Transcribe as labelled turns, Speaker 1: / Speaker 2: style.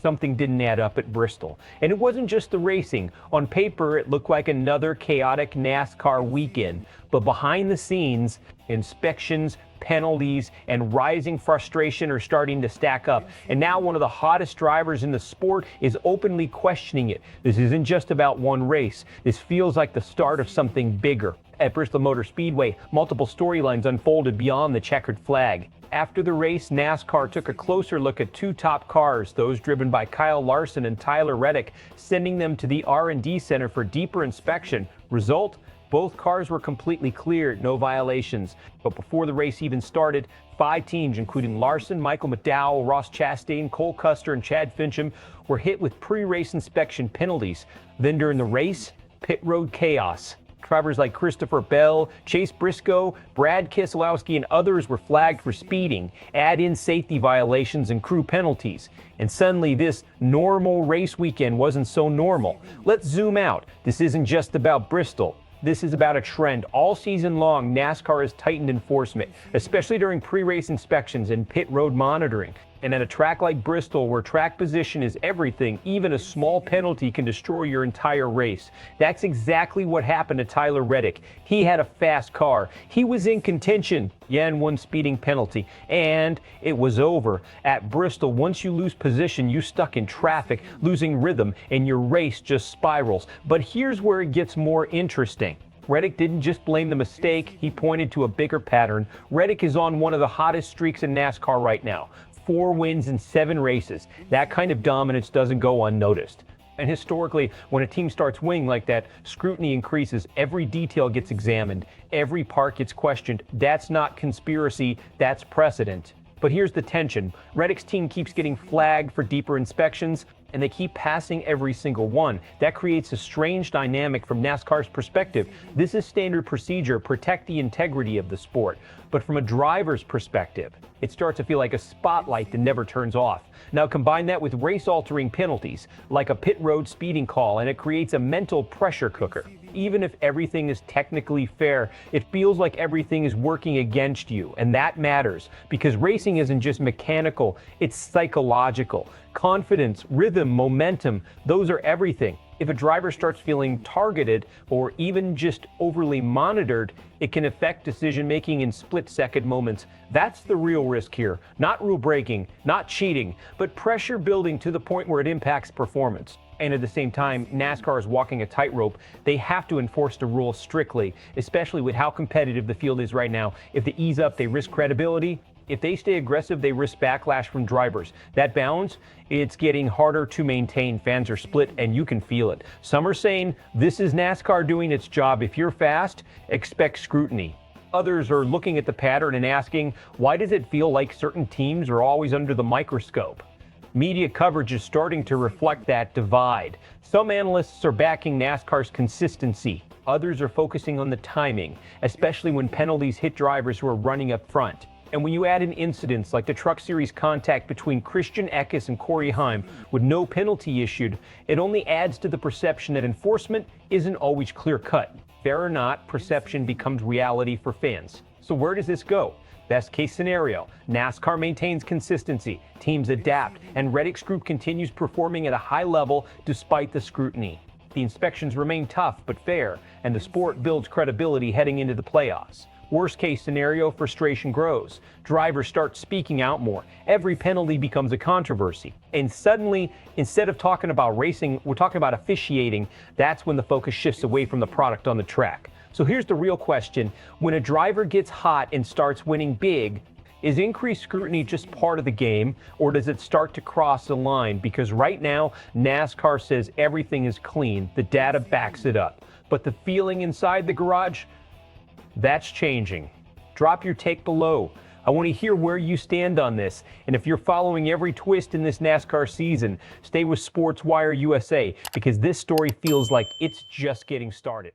Speaker 1: something didn't add up at Bristol. And it wasn't just the racing. On paper, it looked like another chaotic NASCAR weekend. But behind the scenes, inspections, penalties, and rising frustration are starting to stack up. And now one of the hottest drivers in the sport is openly questioning it. This isn't just about one race. This feels like the start of something bigger. At Bristol Motor Speedway, multiple storylines unfolded beyond the checkered flag. After the race, NASCAR took a closer look at two top cars, those driven by Kyle Larson and Tyler Reddick, sending them to the R&D Center for deeper inspection. Result? Both cars were completely cleared, no violations. But before the race even started, 5 teams, including Larson, Michael McDowell, Ross Chastain, Cole Custer, and Chad Finchum, were hit with pre-race inspection penalties. Then during the race, pit road chaos. Drivers like Christopher Bell, Chase Briscoe, Brad Keselowski, and others were flagged for speeding. Add in safety violations and crew penalties. And suddenly this normal race weekend wasn't so normal. Let's zoom out. This isn't just about Bristol. This is about a trend. All season long, NASCAR has tightened enforcement, especially during pre-race inspections and pit road monitoring. And at a track like Bristol, where track position is everything, even a small penalty can destroy your entire race. That's exactly what happened to Tyler Reddick. He had a fast car. He was in contention, and one speeding penalty. And it was over. At Bristol, once you lose position, you're stuck in traffic, losing rhythm, and your race just spirals. But here's where it gets more interesting. Reddick didn't just blame the mistake, he pointed to a bigger pattern. Reddick is on one of the hottest streaks in NASCAR right now. 4 wins in 7 races. That kind of dominance doesn't go unnoticed. And historically, when a team starts winning like that, scrutiny increases. Every detail gets examined. Every part gets questioned. That's not conspiracy, that's precedent. But here's the tension. Reddick's team keeps getting flagged for deeper inspections, and they keep passing every single one. That creates a strange dynamic from NASCAR's perspective. This is standard procedure, protect the integrity of the sport. But from a driver's perspective, it starts to feel like a spotlight that never turns off. Now combine that with race-altering penalties, like a pit road speeding call, and it creates a mental pressure cooker. Even if everything is technically fair, it feels like everything is working against you, and that matters, because racing isn't just mechanical, it's psychological. Confidence, rhythm, momentum, those are everything. If a driver starts feeling targeted or even just overly monitored, it can affect decision-making in split-second moments. That's the real risk here. Not rule breaking, not cheating, but pressure building to the point where it impacts performance. And at the same time, NASCAR is walking a tightrope. They have to enforce the rules strictly, especially with how competitive the field is right now. If they ease up, they risk credibility. If they stay aggressive, they risk backlash from drivers. That balance, it's getting harder to maintain. Fans are split, and you can feel it. Some are saying, this is NASCAR doing its job. If you're fast, expect scrutiny. Others are looking at the pattern and asking, why does it feel like certain teams are always under the microscope? Media coverage is starting to reflect that divide. Some analysts are backing NASCAR's consistency. Others are focusing on the timing, especially when penalties hit drivers who are running up front. And when you add in incidents like the Truck Series contact between Christian Eckes and Corey Heim with no penalty issued, it only adds to the perception that enforcement isn't always clear-cut. Fair or not, perception becomes reality for fans. So where does this go? Best case scenario, NASCAR maintains consistency, teams adapt, and Reddick's group continues performing at a high level despite the scrutiny. The inspections remain tough but fair, and the sport builds credibility heading into the playoffs. Worst case scenario, frustration grows. Drivers start speaking out more. Every penalty becomes a controversy. And suddenly, instead of talking about racing, we're talking about officiating. That's when the focus shifts away from the product on the track. So here's the real question. When a driver gets hot and starts winning big, is increased scrutiny just part of the game, or does it start to cross the line? Because right now, NASCAR says everything is clean. The data backs it up. But the feeling inside the garage, that's changing. Drop your take below. I want to hear where you stand on this. And if you're following every twist in this NASCAR season, stay with SportsWire USA, because this story feels like it's just getting started.